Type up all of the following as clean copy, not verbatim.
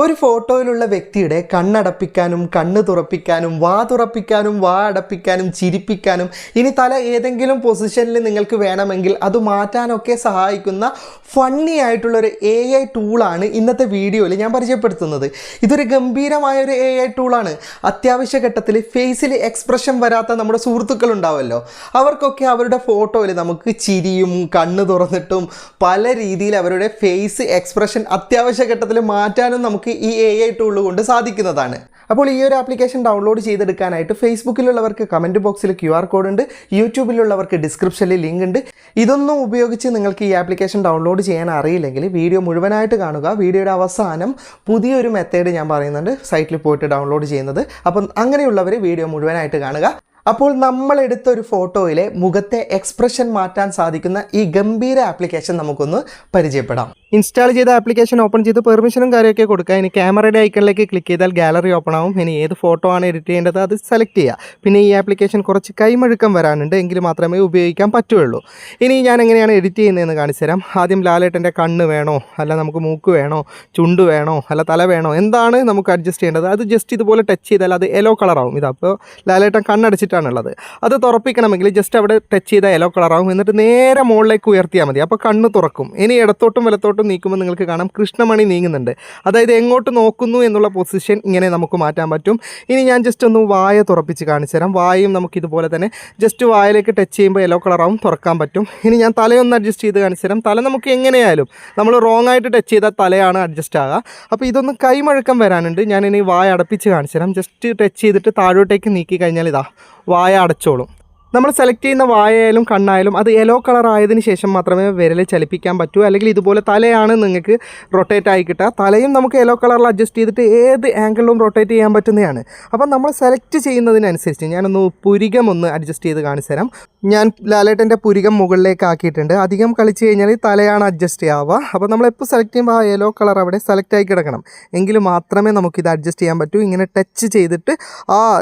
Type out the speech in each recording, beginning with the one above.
ഒരു ഫോട്ടോയിലുള്ള വ്യക്തിയുടെ കണ്ണടപ്പിക്കാനും കണ്ണ് തുറപ്പിക്കാനും വാ തുറപ്പിക്കാനും വാ അടപ്പിക്കാനും ചിരിപ്പിക്കാനും ഇനി തല ഏതെങ്കിലും പൊസിഷനിൽ നിങ്ങൾക്ക് വേണമെങ്കിൽ അത് മാറ്റാനൊക്കെ സഹായിക്കുന്ന ഫണ്ണി ആയിട്ടുള്ളൊരു AI ടൂളാണ് ഇന്നത്തെ വീഡിയോയിൽ ഞാൻ പരിചയപ്പെടുത്തുന്നത്. ഇതൊരു ഗംഭീരമായൊരു AI ടൂളാണ്. അത്യാവശ്യ ഘട്ടത്തിൽ ഫേസിൽ എക്സ്പ്രഷൻ വരാത്ത നമ്മുടെ സുഹൃത്തുക്കളുണ്ടാവുമല്ലോ, അവർക്കൊക്കെ അവരുടെ ഫോട്ടോയിൽ നമുക്ക് ചിരിയും കണ്ണ് തുറന്നിട്ടും പല രീതിയിൽ അവരുടെ ഫേസ് എക്സ്പ്രഷൻ അത്യാവശ്യ ഘട്ടത്തിൽ മാറ്റാനും നമുക്ക് ഈ AI ടൂൾ കൊണ്ട് സാധിക്കുന്നതാണ്. അപ്പോൾ ഈ ഒരു ആപ്ലിക്കേഷൻ ഡൗൺലോഡ് ചെയ്തെടുക്കാനായിട്ട് ഫേസ്ബുക്കിലുള്ളവർക്ക് കമൻറ്റ് ബോക്സിൽ QR കോഡ് ഉണ്ട്, യൂട്യൂബിലുള്ളവർക്ക് ഡിസ്ക്രിപ്ഷനിൽ ലിങ്ക് ഉണ്ട്. ഇതൊന്നും ഉപയോഗിച്ച് നിങ്ങൾക്ക് ഈ ആപ്ലിക്കേഷൻ ഡൗൺലോഡ് ചെയ്യാൻ അറിയില്ലെങ്കിൽ വീഡിയോ മുഴുവനായിട്ട് കാണുക. വീഡിയോയുടെ അവസാനം പുതിയൊരു മെത്തേഡ് ഞാൻ പറയുന്നുണ്ട്, സൈറ്റിൽ പോയിട്ട് ഡൗൺലോഡ് ചെയ്യുന്നത്. അപ്പം അങ്ങനെയുള്ളവർ വീഡിയോ മുഴുവനായിട്ട് കാണുക. അപ്പോൾ നമ്മൾ എടുത്ത ഒരു ഫോട്ടോയിലെ മുഖത്തെ എക്സ്പ്രഷൻ മാറ്റാൻ സാധിക്കുന്ന ഈ ഗംഭീര ആപ്ലിക്കേഷൻ നമുക്കൊന്ന് പരിചയപ്പെടാം. ഇൻസ്റ്റാൾ ചെയ്ത ആപ്ലിക്കേഷൻ ഓപ്പൺ ചെയ്ത് പെർമിഷനും കാര്യമൊക്കെ കൊടുക്കുക. ഇനി ക്യാമറയുടെ ഐക്കണിലേക്ക് ക്ലിക്ക് ചെയ്താൽ ഗാലറി ഓപ്പൺ ആവും. ഇനി ഏത് ഫോട്ടോ ആണ് എഡിറ്റ് ചെയ്യേണ്ടത് അത് സെലക്ട് ചെയ്യുക. പിന്നെ ഈ ആപ്ലിക്കേഷൻ കുറച്ച് കൈമഴുക്കം വരാനുണ്ട്, എങ്കിൽ മാത്രമേ ഉപയോഗിക്കാൻ പറ്റുള്ളൂ. ഇനി ഞാൻ എങ്ങനെയാണ് എഡിറ്റ് ചെയ്യുന്നതെന്ന് കാണിച്ചു തരാം. ആദ്യം ലാലേട്ടൻ്റെ കണ്ണ് വേണോ, അല്ല നമുക്ക് മൂക്ക് വേണോ, ചുണ്ട് വേണോ, അല്ല തല വേണോ, എന്താണ് നമുക്ക് അഡ്ജസ്റ്റ് ചെയ്യേണ്ടത് അത് ജസ്റ്റ് ഇതുപോലെ ടച്ച് ചെയ്താൽ അത് യെല്ലോ കളറാവും. ഇതപ്പോൾ ലാലേട്ടൻ കണ്ണടച്ചിട്ടാണുള്ളത്. അത് തുറപ്പിക്കണമെങ്കിൽ ജസ്റ്റ് അവിടെ ടച്ച് ചെയ്താൽ യെല്ലോ കളറാവും. എന്നിട്ട് നേരെ മുകളിലേക്ക് ഉയർത്തിയാൽ മതി, അപ്പോൾ കണ്ണ് തുറക്കും. ഇനി ഇടത്തോട്ടും വലത്തോട്ടും നീക്കുമ്പോൾ നിങ്ങൾക്ക് കാണാം കൃഷ്ണമണി നീങ്ങുന്നുണ്ട്. അതായത് എങ്ങോട്ട് നോക്കുന്നു എന്നുള്ള പൊസിഷൻ ഇങ്ങനെ നമുക്ക് മാറ്റാൻ പറ്റും. ഇനി ഞാൻ ജസ്റ്റ് ഒന്ന് വായ തുറപ്പിച്ച് കാണിച്ചു തരാം. വായും നമുക്ക് ഇതുപോലെ തന്നെ ജസ്റ്റ് വായിലേക്ക് ടച്ച് ചെയ്യുമ്പോൾ യെല്ലോ കളറാവും, തുറക്കാൻ പറ്റും. ഇനി ഞാൻ തലയൊന്ന് അഡ്ജസ്റ്റ് ചെയ്ത് കാണിച്ചു തരാം. തല നമുക്ക് എങ്ങനെയായാലും നമ്മൾ റോങ് ആയിട്ട് ടച്ച് ചെയ്താൽ തലയാണ് അഡ്ജസ്റ്റ് ആകുക. അപ്പോൾ ഇതൊന്ന് കൈമഴക്കം വരാനുണ്ട്. ഞാനിനി വായ അടപ്പിച്ച് കാണിച്ചു തരാം. ജസ്റ്റ് ടച്ച് ചെയ്തിട്ട് താഴോട്ടേക്ക് നീക്കി കഴിഞ്ഞാൽ ഇതാ വായ അടച്ചോളും. നമ്മൾ സെലക്ട് ചെയ്യുന്ന വായയായാലും കണ്ണായാലും അത് യെല്ലോ കളർ ആയതിനു ശേഷം മാത്രമേ വിരൽ ചലിപ്പിക്കാൻ പറ്റൂ. അല്ലെങ്കിൽ ഇതുപോലെ തലയാണ് നിങ്ങൾക്ക് റൊട്ടേറ്റ് ആയി കിട്ടുക. തലയും നമുക്ക് യെല്ലോ കളറിൽ അഡ്ജസ്റ്റ് ചെയ്തിട്ട് ഏത് ആംഗിളിലും റൊട്ടേറ്റ് ചെയ്യാൻ പറ്റുന്നതാണ്. അപ്പം നമ്മൾ സെലക്ട് ചെയ്യുന്നതിനനുസരിച്ച് ഞാനൊന്ന് പുരികം ഒന്ന് അഡ്ജസ്റ്റ് ചെയ്ത് കാണിച്ചു തരാം. ഞാൻ ലാലേട്ടൻ്റെ പുരികം മുകളിലേക്ക് ആക്കിയിട്ടുണ്ട്. അധികം കളിച്ച് കഴിഞ്ഞാൽ തലയാണ് അഡ്ജസ്റ്റ് ആവുക. അപ്പോൾ നമ്മളെപ്പോൾ സെലക്ട് ചെയ്യുമ്പോൾ ആ യെല്ലോ കളർ അവിടെ സെലക്ട് ആയി കിടക്കണം, എങ്കിൽ മാത്രമേ നമുക്കിത് അഡ്ജസ്റ്റ് ചെയ്യാൻ പറ്റൂ. ഇങ്ങനെ ടച്ച് ചെയ്തിട്ട്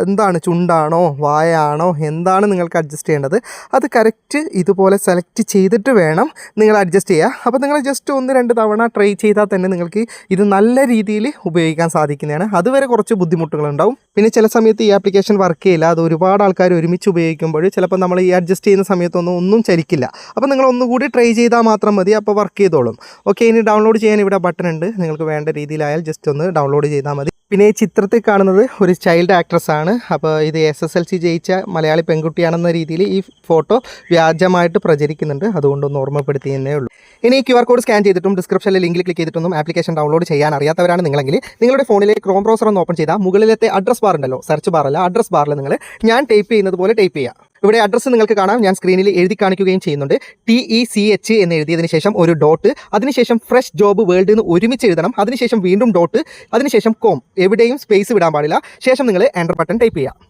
എന്താണ് ചുണ്ടാണോ വായാണോ എന്താണ് നിങ്ങൾക്ക് അഡ്ജസ്റ്റ് ചെയ്യേണ്ടത് അത് കറക്റ്റ് ഇതുപോലെ സെലക്ട് ചെയ്തിട്ട് വേണം നിങ്ങൾ അഡ്ജസ്റ്റ് ചെയ്യുക. അപ്പോൾ നിങ്ങൾ ജസ്റ്റ് 1-2 തവണ ട്രൈ ചെയ്താൽ തന്നെ നിങ്ങൾക്ക് ഇത് നല്ല രീതിയിൽ ഉപയോഗിക്കാൻ സാധിക്കുന്നതാണ്. അതുവരെ കുറച്ച് ബുദ്ധിമുട്ടുകളുണ്ടാവും. പിന്നെ ചില സമയത്ത് ഈ ആപ്ലിക്കേഷൻ വർക്ക് ചെയ്യില്ല. അത് ഒരുപാട് ആൾക്കാർ ഒരുമിച്ച് ഉപയോഗിക്കുമ്പോൾ ചിലപ്പോൾ നമ്മൾ ഈ അഡ്ജസ്റ്റ് ചെയ്യുന്ന സമയത്തൊന്നും ചലിക്കില്ല. അപ്പോൾ നിങ്ങൾ ഒന്നുകൂടി ട്രൈ ചെയ്താൽ മാത്രം മതി, അപ്പോൾ വർക്ക് ചെയ്തോളും. ഓക്കെ, ഇനി ഡൗൺലോഡ് ചെയ്യാൻ ഇവിടെ ബട്ടൺ ഉണ്ട്. നിങ്ങൾക്ക് വേണ്ട രീതിയിലായാൽ ജസ്റ്റ് ഒന്ന് ഡൗൺലോഡ് ചെയ്താൽ മതി. പിന്നെ ഈ ചിത്രത്തിൽ കാണുന്നത് ഒരു ചൈൽഡ് ആക്ട്രസ് ആണ്. അപ്പോൾ ഇത് SSLC ജയിച്ച മലയാളി പെൺകുട്ടിയാണെന്ന രീതിയിൽ ഈ ഫോട്ടോ വ്യാജമായിട്ട് പ്രചരിക്കുന്നുണ്ട്. അതുകൊണ്ടൊന്ന് ഓർമ്മപ്പെടുത്തിയേ ഉള്ളൂ. ഇനി QR കോഡ് സ്കാൻ ചെയ്തിട്ടും ഡിസ്ക്രിപ്ഷനിൽ ലിങ്കിൽ ക്ലിക്ക് ചെയ്തിട്ടൊന്നും ആപ്ലിക്കേഷൻ ഡൗൺലോഡ് ചെയ്യാൻ അറിയാത്തവരാണ് നിങ്ങളെങ്കിൽ നിങ്ങളുടെ ഫോണിലെ ക്രോം ബ്രൗസർ ഒന്ന് ഓപ്പൺ ചെയ്താൽ മുകളിലത്തെ അഡ്രസ് ബാർ ഉണ്ടല്ലോ, സെർച്ച് ബാർ അല്ല അഡ്രസ് ബാറിൽ നിങ്ങൾ ഞാൻ ടൈപ്പ് ചെയ്യുന്നത് പോലെ ടൈപ്പ് ചെയ്യുക. ഇവിടെ അഡ്രസ്സ് നിങ്ങൾക്ക് കാണാം, ഞാൻ സ്ക്രീനിൽ എഴുതി കാണിക്കുകയും ചെയ്യുന്നുണ്ട്. TECH എന്ന് എഴുതിയതിന് ശേഷം ഒരു ഡോട്ട്, അതിനുശേഷം ഫ്രഷ് ജോബ് വേൾഡ് എന്ന് ഒരുമിച്ച് എഴുതണം. അതിനുശേഷം വീണ്ടും ഡോട്ട്, അതിനുശേഷം കോം, എവിടെയും സ്പേസ് വിടാൻ പാടില്ല. ശേഷം നിങ്ങൾ എൻ്റർ ബട്ടൺ ടൈപ്പ് ചെയ്യുക.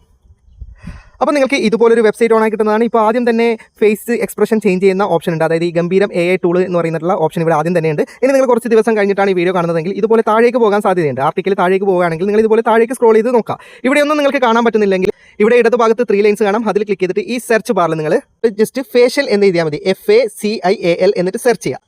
അപ്പോൾ നിങ്ങൾക്ക് ഇതുപോലൊരു വെബ്സൈറ്റ് ഓൺ ആയി കിട്ടുന്നതാണ്. ഇപ്പോൾ ആദ്യം തന്നെ ഫേസ് എക്സ്പ്രഷൻ ചേഞ്ച് ചെയ്യുന്ന ഓപ്ഷൻ ഉണ്ട്. അതായത് ഈ ഗംഭീരം AI ടൂൾ എന്ന് പറയുന്നിട്ടുള്ള ഓപ്ഷൻ ഇവിടെ ആദ്യം തന്നെ ഉണ്ട്. ഇനി നിങ്ങൾ കുറച്ച് ദിവസം കഴിഞ്ഞിട്ടാണ് ഈ വീഡിയോ കാണുന്നതെങ്കിൽ ഇതുപോലെ താഴേക്ക് പോകാൻ സാധ്യതയുണ്ട്. ആർട്ടിക്കിൽ താഴേക്ക് പോകുകയാണെങ്കിൽ നിങ്ങൾ ഇതുപോലെ താഴേക്ക് സ്ക്രോൾ ചെയ്ത് നോക്കുക. ഇവിടെയൊന്നും നിങ്ങൾക്ക് കാണാൻ പറ്റുന്നില്ലെങ്കിൽ ഇവിടെ ഇടതുഭാഗത്ത് 3 ലൈൻസ് കാണാം. അതിൽ ക്ലിക്ക് ചെയ്തിട്ട് ഈ സെർച്ച് ബാറിൽ നിങ്ങൾ ജസ്റ്റ് ഫേഷ്യൽ എന്ന് എഴുതിയാൽ മതി. FACIAL എന്നിട്ട് സെർച്ച് ചെയ്യുക.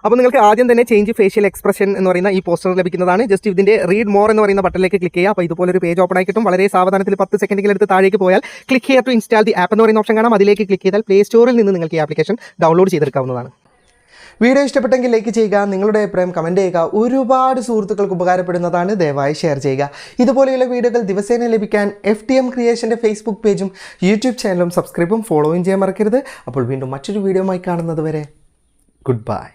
അപ്പോൾ നിങ്ങൾക്ക് ആദ്യം തന്നെ ചേഞ്ച് ഫേഷ്യൽ എക്സ്പ്രഷൻ എന്ന് പറയുന്ന ഈ പോസ്റ്റർ ലഭിക്കുന്നതാണ്. ജസ്റ്റ് ഇതിൻ്റെ റീഡ് മോർ എന്ന് പറയുന്ന ബട്ടണിലേക്ക് ക്ലിക്ക് ചെയ്യുക. അപ്പോൾ ഇതുപോലെ ഒരു പേജ് ഓപ്പൺ ആയി കിട്ടും. വളരെ സാവധാനത്തിൽ 10 സെക്കൻഡുകൾ എടുത്ത് താഴേക്ക് പോയാൽ click here to install the app എന്ന് പറയുന്ന ഓപ്ഷൻ കാണാം. അതിലേക്ക് ക്ലിക്ക് ചെയ്താൽ പ്ലേ സ്റ്റോറിൽ നിന്ന് നിങ്ങൾക്ക് ഈ ആപ്ലിക്കേഷൻ ഡൗൺലോഡ് ചെയ്തെടുക്കാവുന്നതാണ്. വീഡിയോ ഇഷ്ടപ്പെട്ടെങ്കിൽ ലൈക്ക് ചെയ്യുക, നിങ്ങളുടെ അഭിപ്രായം കമൻറ്റ് ചെയ്യുക. ഒരുപാട് സുഹൃത്തുക്കൾക്ക് ഉപകാരപ്പെടുന്നതാണ്, ദയവായി ഷെയർ ചെയ്യുക. ഇതുപോലെയുള്ള വീഡിയോകൾ ദിവസേന ലഭിക്കാൻ FTM ക്രിയേഷൻ്റെ ഫേസ്ബുക്ക് പേജും യൂട്യൂബ് ചാനലും സബ്സ്ക്രൈബും ഫോളോയും ചെയ്യാൻ മറക്കരുത്. അപ്പോൾ വീണ്ടും മറ്റൊരു വീഡിയോയുമായി കാണുന്നത് വരെ ഗുഡ് ബൈ.